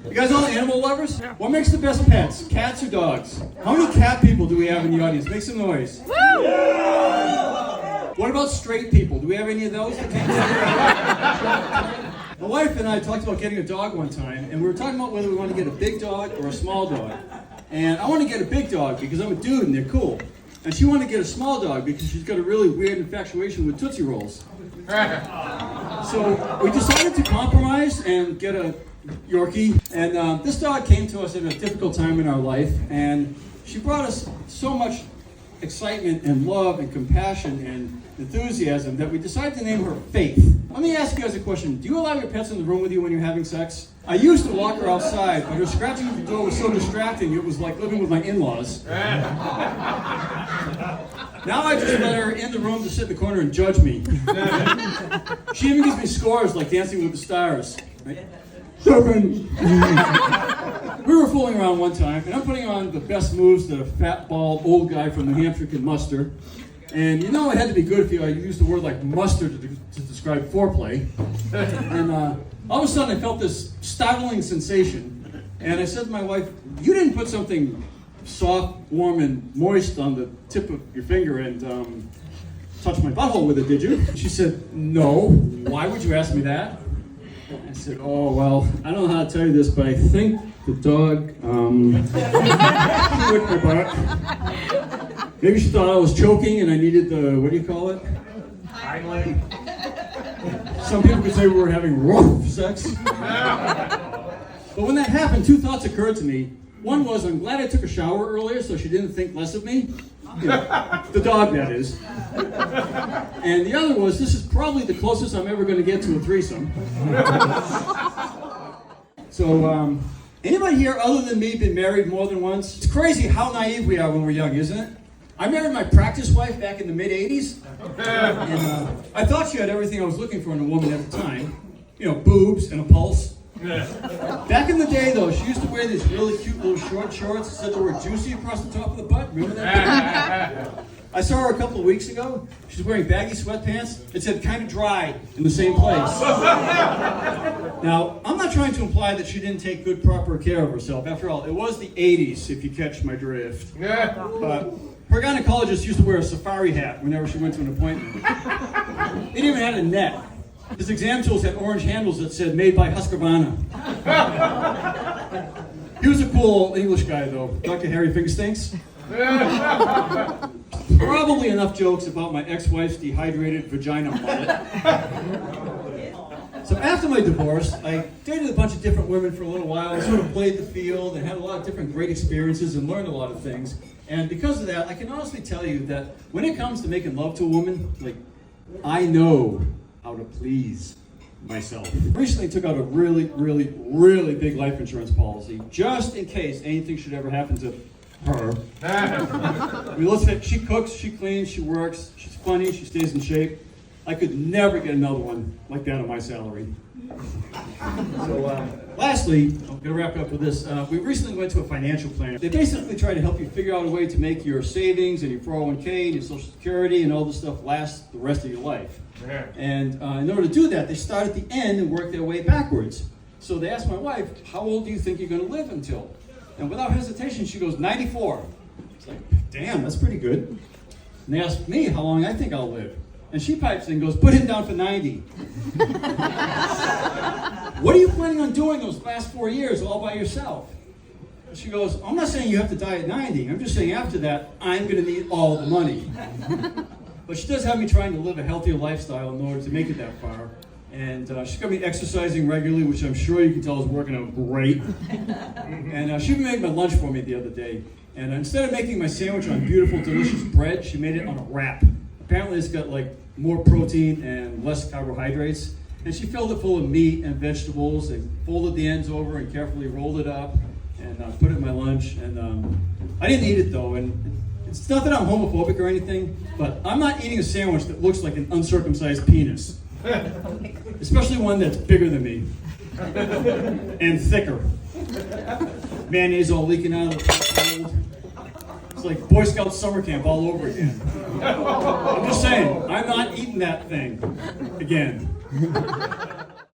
You guys all animal lovers? What makes the best pets? Cats or dogs? How many cat people do we have in the audience? Make some noise. What about straight people? Do we have any of those? My wife and I talked about getting a dog one time, and we were talking about whether we want to get a big dog or a small dog. And I want to get a big dog because I'm a dude and they're cool. And she wanted to get a small dog because she's got a really weird infatuation with Tootsie Rolls. So we decided to compromise and get a Yorkie. And this dog came to us at a difficult time in our life, and she brought us so much excitement and love and compassion and enthusiasm that we decided to name her Faith. Let me ask you guys a question. Do you allow your pets in the room with you when you're having sex? I used to lock her outside, but her scratching at the door was so distracting it was like living with my in-laws. Now I just let her in the room to sit in the corner and judge me. She even gives me scores like Dancing with the Stars. Right? 7. We were fooling around one time, and I'm putting on the best moves that a fat, bald, old guy from New Hampshire can muster. And you know it had to be good if I used the word like mustard to describe foreplay. And all of a sudden I felt this startling sensation. And I said to my wife, "You didn't put something soft, warm, and moist on the tip of your finger and touch my butthole with it, did you?" She said, "No. Why would you ask me that?" I said, "Oh, well, I don't know how to tell you this, but I think the dog licked my butt. Maybe she thought I was choking and I needed the, what do you call it? Highlight. Some people could say we were having rough sex. But when that happened, 2 thoughts occurred to me. One was, I'm glad I took a shower earlier so she didn't think less of me. You know, the dog, that is. And the other was, this is probably the closest I'm ever going to get to a threesome. So, anybody here other than me been married more than once? It's crazy how naive we are when we're young, isn't it? I married my practice wife back in the mid-'80s. And I thought she had everything I was looking for in a woman at the time. You know, boobs and a pulse. Back in the day, though, she used to wear these really cute little short shorts that said they were juicy across the top of the butt. Remember that? I saw her a couple of weeks ago. She's wearing baggy sweatpants. It said kind of dry in the same place. Now, I'm not trying to imply that she didn't take good, proper care of herself. After all, it was the 80s, if you catch my drift. But her gynecologist used to wear a safari hat whenever she went to an appointment. It even had a net. His exam tools had orange handles that said, "Made by Husqvarna." He was a cool old English guy, though. Dr. Harry Fingerstinks. Probably enough jokes about my ex-wife's dehydrated vagina mullet. So after my divorce, I dated a bunch of different women for a little while. I sort of played the field and had a lot of different great experiences and learned a lot of things. And because of that, I can honestly tell you that when it comes to making love to a woman, like, I know how to please myself. Recently took out a really, really, really big life insurance policy, just in case anything should ever happen to her. I mean, let's say she cooks, she cleans, she works, she's funny, she stays in shape. I could never get another one like that on my salary. So, lastly, I'm going to wrap up with this. We recently went to a financial planner. They basically try to help you figure out a way to make your savings and your 401k and your Social Security and all this stuff last the rest of your life. And in order to do that, they start at the end and work their way backwards. So they asked my wife, "How old do you think you're going to live until?" And without hesitation, she goes, 94. It's like, damn, that's pretty good. And they asked me how long I think I'll live. And she pipes in and goes, "Put him down for 90. What are you planning on doing those last 4 years all by yourself? And she goes, "I'm not saying you have to die at 90. I'm just saying after that, I'm going to need all the money." But she does have me trying to live a healthier lifestyle in order to make it that far. And she's got me exercising regularly, which I'm sure you can tell is working out great. And she made my lunch for me the other day. And instead of making my sandwich on beautiful, delicious bread, she made it on a wrap. Apparently it's got like more protein and less carbohydrates. And she filled it full of meat and vegetables and folded the ends over and carefully rolled it up and put it in my lunch. And I didn't eat it though. And it's not that I'm homophobic or anything, but I'm not eating a sandwich that looks like an uncircumcised penis. Especially one that's bigger than me and thicker. Mayonnaise all leaking out of the mold. It's like Boy Scout summer camp all over again. I'm just saying, I'm not eating that thing again.